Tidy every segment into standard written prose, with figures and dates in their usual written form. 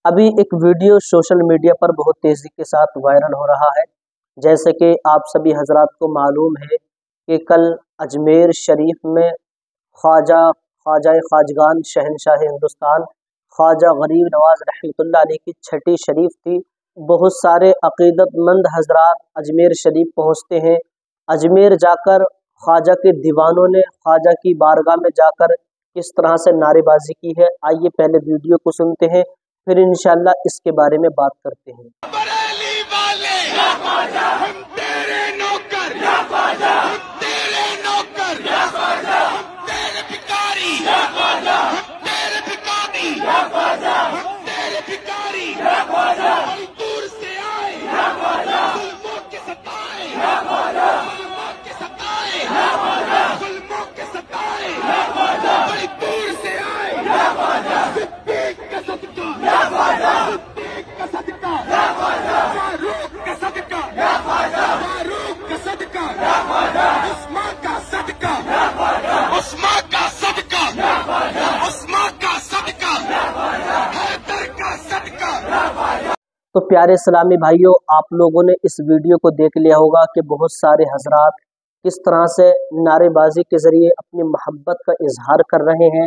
अभी एक video social media पर बहुत तेज़ी के साथ वायरल हो रहा है। जैसे कि आप सभी हजरात को मालूम है कि कल अजमेर शरीफ में ख्वाजा ख्वाजगान शहनशाह हिंदुस्तान ख्वाजा गरीब नवाज रहमतुल्लाह अलैह की छठी शरीफ थी। बहुत सारे अकीदतमंद हजरात अजमेर शरीफ पहुँचते हैं। अजमेर जाकर ख्वाजा के दीवानों ने ख्वाजा की बारगाह में जाकर किस तरह से नारेबाजी की है, आइए पहले वीडियो को सुनते हैं, फिर इंशाअल्लाह इसके बारे में बात करते हैं। बरेली वाले हम तेरे नौकर, हम तेरे नौकर, हम तेरे भिखारी, हम तेरे भिखारी, हम तेरे भिखारी, हम दूर से आए, जुल्मों के सताए, जुल्मों के सताए, जुल्मों के सताए, बड़ी दूर से आए, सिद्दीक का सदका, सिद्दीक का सदका, फारूक का सदका, फारूक का सदका, उस्मान का सदका, उस्मान का सदका, उस्मान का सदका, हैदर का सदका। तो प्यारे इस्लामी भाइयों, आप लोगों ने इस वीडियो को देख लिया होगा कि बहुत सारे हजरात किस तरह से नारेबाजी के ज़रिए अपनी मोहब्बत का इजहार कर रहे हैं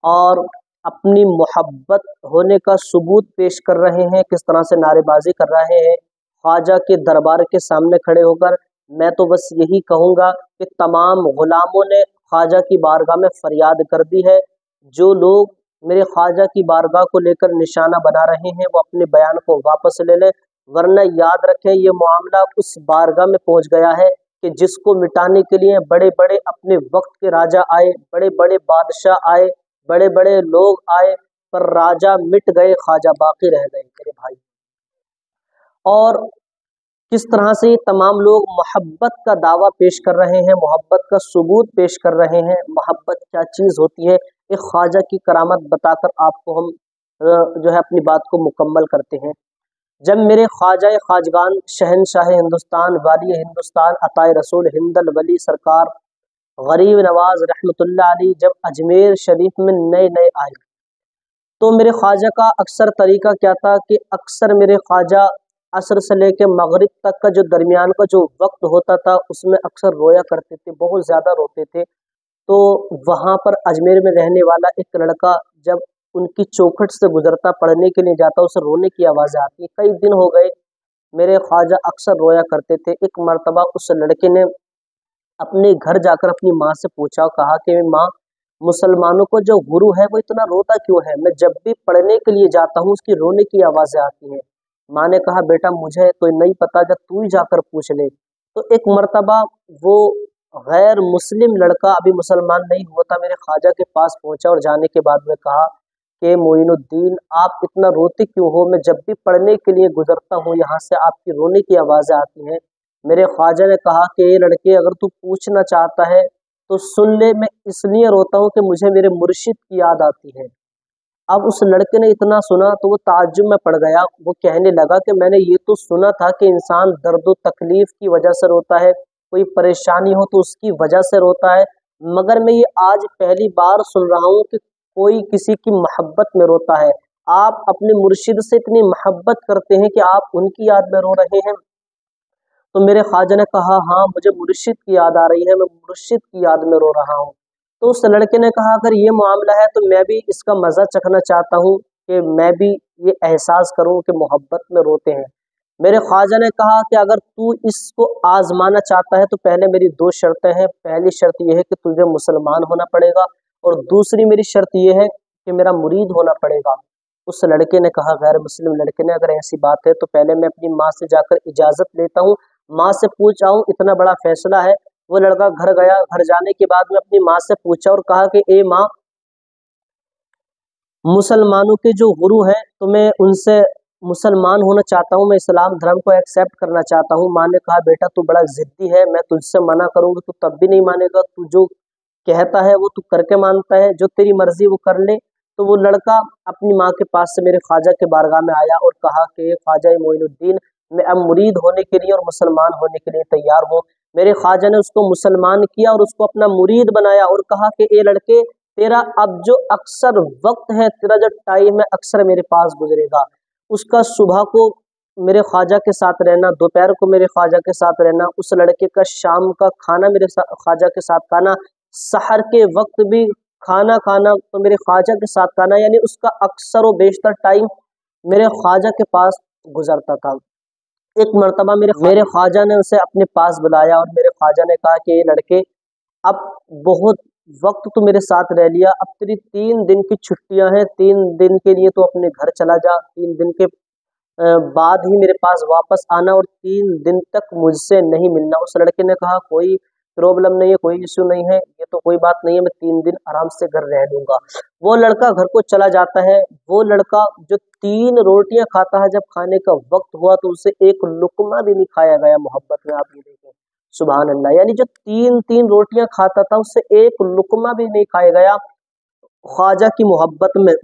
और अपनी मोहब्बत होने का सबूत पेश कर रहे हैं। किस तरह से नारेबाजी कर रहे हैं ख्वाजा के दरबार के सामने खड़े होकर। मैं तो बस यही कहूँगा कि तमाम गुलामों ने ख्वाजा की बारगाह में फरियाद कर दी है। जो लोग मेरे ख्वाजा की बारगाह को लेकर निशाना बना रहे हैं वो अपने बयान को वापस ले लें, वरना याद रखें ये मामला उस बारगाह में पहुंच गया है कि जिसको मिटाने के लिए बड़े बड़े अपने वक्त के राजा आए, बड़े बड़े बादशाह आए, बड़े बड़े लोग आए, पर राजा मिट गए, ख्वाजा बाकी रह गए मेरे भाई। और किस तरह से ये तमाम लोग मोहब्बत का दावा पेश कर रहे हैं, मोहब्बत का सबूत पेश कर रहे हैं। मोहब्बत क्या चीज़ होती है, एक ख्वाजा की करामत बताकर आपको हम जो है अपनी बात को मुकम्मल करते हैं। जब मेरे ख्वाजा ख्वाजगान शहनशाह हिंदुस्तान वाली हिंदुस्तान अताए रसूल हिंदल वली सरकार गरीब नवाज रहमतुल्लाह अलैह जब अजमेर शरीफ में नए नए आए, तो मेरे ख्वाजा का अक्सर तरीका क्या था कि अक्सर मेरे ख्वाजा असर से लेके मगरिब तक का जो दरमियान का जो वक्त होता था उसमें अक्सर रोया करते थे, बहुत ज़्यादा रोते थे। तो वहाँ पर अजमेर में रहने वाला एक लड़का जब उनकी चौखट से गुजरता, पढ़ने के लिए जाता, उसे रोने की आवाज़ें आती है। कई दिन हो गए मेरे ख्वाजा अक्सर रोया करते थे। एक मर्तबा उस लड़के ने अपने घर जाकर अपनी माँ से पूछा, कहा कि माँ, मुसलमानों को जो गुरु है वो इतना रोता क्यों है? मैं जब भी पढ़ने के लिए जाता हूँ उसकी रोने की आवाज़ें आती हैं। माँ ने कहा, बेटा मुझे तो नहीं पता, जब तू ही जाकर पूछ ले। तो एक मर्तबा वो गैर मुस्लिम लड़का, अभी मुसलमान नहीं हुआ था, मेरे ख्वाजा के पास पहुंचा और जाने के बाद में कहा कि मोइनुद्दीन आप इतना रोते क्यों हो? मैं जब भी पढ़ने के लिए गुजरता हूँ यहाँ से आपकी रोने की आवाज़ें आती हैं। मेरे ख्वाजा ने कहा कि ये लड़के, अगर तू पूछना चाहता है तो सुन ले, मैं इसलिए रोता हूँ कि मुझे मेरे मुर्शिद की याद आती है। अब उस लड़के ने इतना सुना तो वो ताज्जुब में पड़ गया। वो कहने लगा कि मैंने ये तो सुना था कि इंसान दर्द व तकलीफ की वजह से रोता है, कोई परेशानी हो तो उसकी वजह से रोता है, मगर मैं ये आज पहली बार सुन रहा हूँ कि कोई किसी की मोहब्बत में रोता है। आप अपने मुर्शिद से इतनी मोहब्बत करते हैं कि आप उनकी याद में रो रहे हैं। तो मेरे ख्वाजा ने कहा, हाँ मुझे मुर्शिद की याद आ रही है, मैं मुर्शिद की याद में रो रहा हूँ। तो उस लड़के ने कहा, अगर ये मामला है तो मैं भी इसका मज़ा चखना चाहता हूँ कि मैं भी ये एहसास करूँ कि मोहब्बत में रोते हैं। मेरे ख्वाजा ने कहा कि अगर तू इसको आजमाना चाहता है तो पहले मेरी दो शर्तें हैं। पहली शर्त यह है कि तुझे मुसलमान होना पड़ेगा और दूसरी मेरी शर्त यह है कि मेरा मुरीद होना पड़ेगा। उस लड़के ने कहा, गैर मुस्लिम लड़के ने, अगर ऐसी बात है तो पहले मैं अपनी माँ से जाकर इजाज़त लेता हूँ, माँ से पूछ आऊँ, इतना बड़ा फैसला है। वो लड़का घर गया। घर जाने के बाद में अपनी माँ से पूछा और कहा कि ए माँ, मुसलमानों के जो गुरु हैं तो मैं उनसे मुसलमान होना चाहता हूँ, मैं इस्लाम धर्म को एक्सेप्ट करना चाहता हूँ। माँ ने कहा, बेटा तू बड़ा ज़िद्दी है, मैं तुझसे मना करूँगी तो तब भी नहीं मानेगा, तू जो कहता है वो तू करके मानता है, जो तेरी मर्जी वो कर ले। तो वो लड़का अपनी माँ के पास से मेरे ख्वाजा के बारगाह में आया और कहा कि ख्वाजा मोइनुद्दीन, मैं अब मुरीद होने के लिए और मुसलमान होने के लिए तैयार हूँ। मेरे ख्वाजा ने उसको मुसलमान किया और उसको अपना मुरीद बनाया और कहा कि ए लड़के, तेरा अब जो अक्सर वक्त है, तेरा जो टाइम है, अक्सर मेरे पास गुजरेगा। उसका सुबह को मेरे ख्वाजा के साथ रहना, दोपहर को मेरे ख्वाजा के साथ रहना, उस लड़के का शाम का खाना मेरे ख्वाजा के साथ खाना, सहर के वक्त भी खाना खाना तो मेरे ख्वाजा के साथ खाना, यानी उसका अक्सर व बेशतर टाइम मेरे ख्वाजा के पास गुजरता था। एक मर्तबा मेरे ख्वाजा ने उसे अपने पास बुलाया और मेरे ख्वाजा ने कहा कि ये लड़के, अब बहुत वक्त तो मेरे साथ रह लिया, अब तेरी 3 दिन की छुट्टियां हैं, 3 दिन के लिए तो अपने घर चला जा, 3 दिन के बाद ही मेरे पास वापस आना और 3 दिन तक मुझसे नहीं मिलना। उस लड़के ने कहा कोई प्रॉब्लम नहीं है, कोई इश्यू नहीं है, ये तो कोई बात नहीं है, मैं 3 दिन आराम से घर रह लूंगा। वो लड़का घर को चला जाता है। वो लड़का जो 3 रोटियां खाता है, जब खाने का वक्त हुआ तो उसे एक लुकमा भी नहीं खाया गया। मोहब्बत में आप ये देखें, सुभान अल्लाह, यानी जो 3 रोटियां खाता था उससे एक लुकमा भी नहीं खाया गया ख्वाजा की मोहब्बत में।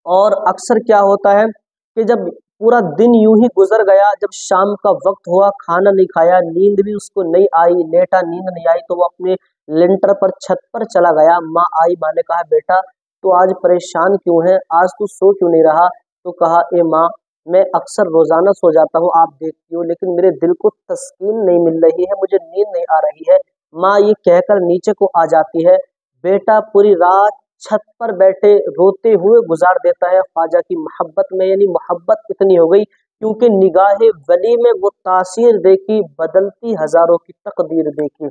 और अक्सर क्या होता है कि जब पूरा दिन यूं ही गुजर गया, जब शाम का वक्त हुआ, खाना नहीं खाया, नींद भी उसको नहीं आई, लेटा, नींद नहीं आई, तो वो अपने लेंटर पर, छत पर चला गया। माँ आई, माँ ने कहा बेटा तो आज परेशान क्यों है, आज तू सो क्यों नहीं रहा? तो कहा ए माँ, मैं अक्सर रोजाना सो जाता हूँ, आप देखती हो, लेकिन मेरे दिल को तस्कीन नहीं मिल रही है, मुझे नींद नहीं आ रही है। माँ ये कहकर नीचे को आ जाती है। बेटा पूरी रात छत पर बैठे रोते हुए गुजार देता है ख्वाजा की मोहब्बत में, यानी मोहब्बत इतनी हो गई क्योंकि निगाहे वली में वो तासीर देखी, बदलती हजारों की तकदीर देखी।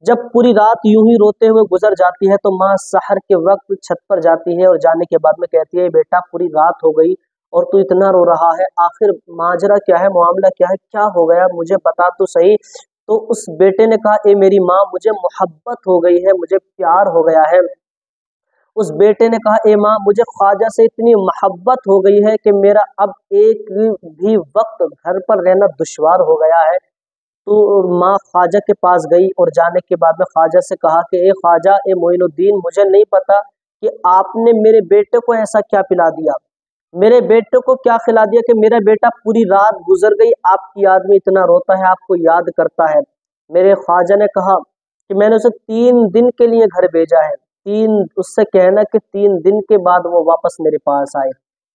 जब पूरी रात यूं ही रोते हुए गुजर जाती है तो माँ सहर के वक्त छत पर जाती है और जाने के बाद में कहती है बेटा पूरी रात हो गई और तू इतना रो रहा है, आखिर माजरा क्या है, मामला क्या है, क्या हो गया, मुझे बता तो सही। तो उस बेटे ने कहा ए मेरी माँ, मुझे मोहब्बत हो गई है, मुझे प्यार हो गया है। उस बेटे ने कहा ए माँ, मुझे ख्वाजा से इतनी मोहब्बत हो गई है कि मेरा अब एक भी वक्त घर पर रहना दुश्वार हो गया है। तो माँ ख्वाजा के पास गई और जाने के बाद में ख्वाजा से कहा कि ए ख्वाजा, ए मोइनुद्दीन, मुझे नहीं पता कि आपने मेरे बेटे को ऐसा क्या पिला दिया, मेरे बेटे को क्या खिला दिया कि मेरा बेटा पूरी रात गुजर गई, आपकी याद में इतना रोता है, आपको याद करता है। मेरे ख्वाजा ने कहा कि मैंने उसे 3 दिन के लिए घर भेजा है, उससे कहना कि 3 दिन के बाद वो वापस मेरे पास आए,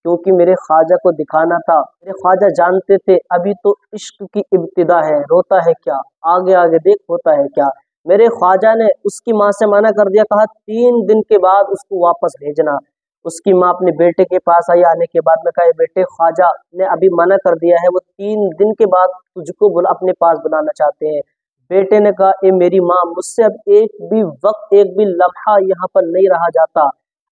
क्योंकि मेरे ख्वाजा को दिखाना था। मेरे ख्वाजा जानते थे अभी तो इश्क की इब्तिदा है, रोता है क्या, आगे आगे देख होता है क्या। मेरे ख्वाजा ने उसकी माँ से मना कर दिया, कहा 3 दिन के बाद उसको वापस भेजना। उसकी माँ अपने बेटे के पास आई, आने के बाद में कहा बेटे, ख्वाजा ने अभी मना कर दिया है, वो 3 दिन के बाद तुझको अपने पास बुलाना चाहते हैं। बेटे ने कहा ए मेरी माँ, मुझसे अब एक भी वक्त, एक भी लम्हा यहाँ पर नहीं रहा जाता।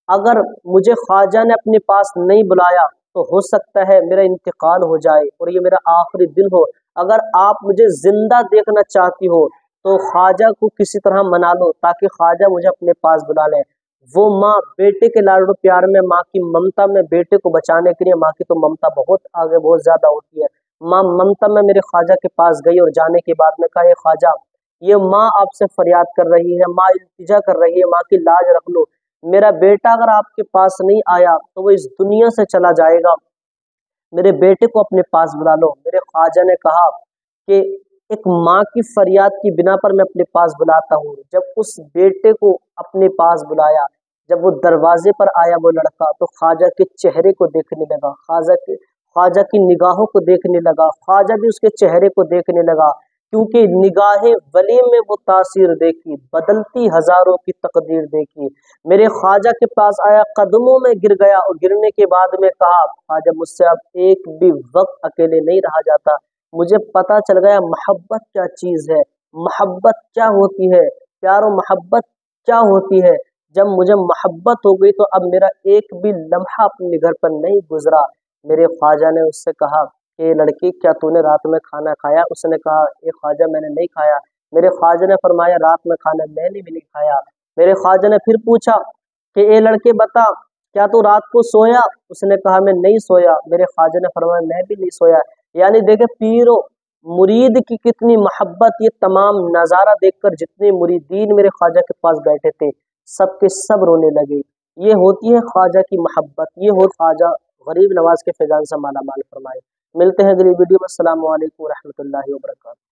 अगर मुझे ख्वाजा ने अपने पास नहीं बुलाया तो हो सकता है मेरा इंतकाल हो जाए और ये मेरा आखिरी दिन हो। अगर आप मुझे जिंदा देखना चाहती हो तो ख्वाजा को किसी तरह मना लो ताकि ख्वाजा मुझे अपने पास बुला ले। वो माँ बेटे के लाडो प्यार में, माँ की ममता में, बेटे को बचाने के लिए, माँ की तो ममता बहुत आगे, बहुत ज्यादा होती है। माँ ममता में मेरे ख्वाजा के पास गई और जाने के बाद में कहा ये ख्वाजा, ये माँ आपसे फरियाद कर रही है, माँ इल्तिजा कर रही है, माँ की लाज रख लो, मेरा बेटा अगर आपके पास नहीं आया तो वो इस दुनिया से चला जाएगा, मेरे बेटे को अपने पास बुला लो। मेरे ख्वाजा ने कहा कि एक माँ की फरियाद की बिना पर मैं अपने पास बुलाता हूँ। जब उस बेटे को अपने पास बुलाया, जब वो दरवाजे पर आया वो लड़का, तो ख्वाजा के चेहरे को देखने लगा, ख्वाजा की निगाहों को देखने लगा, ख्वाजा भी उसके चेहरे को देखने लगा, क्योंकि निगाहे वली में वो तासीर देखी, बदलती हजारों की तकदीर देखी। मेरे ख्वाजा के पास आया, कदमों में गिर गया और गिरने के बाद में कहा ख्वाजा, मुझसे अब एक भी वक्त अकेले नहीं रहा जाता, मुझे पता चल गया मोहब्बत क्या चीज है, मोहब्बत क्या होती है, प्यार और मोहब्बत क्या होती है। जब मुझे मोहब्बत हो गई तो अब मेरा एक भी लम्हा अपने घर पर नहीं गुजरा। मेरे ख्वाजा ने उससे कहा कि लड़की, क्या तूने रात में खाना खाया? उसने कहा ए ख्वाजा, मैंने नहीं खाया। मेरे ख्वाजा ने फरमाया रात में खाना मैंने भी नहीं खाया। मेरे ख्वाजा ने फिर पूछा कि ए लड़के बता, क्या तू रात को सोया? उसने कहा मैं नहीं सोया। मेरे ख्वाजा ने फरमाया मैं भी नहीं सोया। यानी देखे पीरो मुरीद की कितनी मोहब्बत। ये तमाम नज़ारा देखकर जितने मुरीदीन मेरे ख्वाजा के पास बैठे थे सब के सब रोने लगे। ये होती है ख्वाजा की मोहब्बत, ये हो ख्वाजा गरीब नवाज के फैजान से माला माल फरमाए। मिलते हैं अगली वीडियो में। अस्सलामु अलैकुम रहमतुल्लाहि व बरकातहू।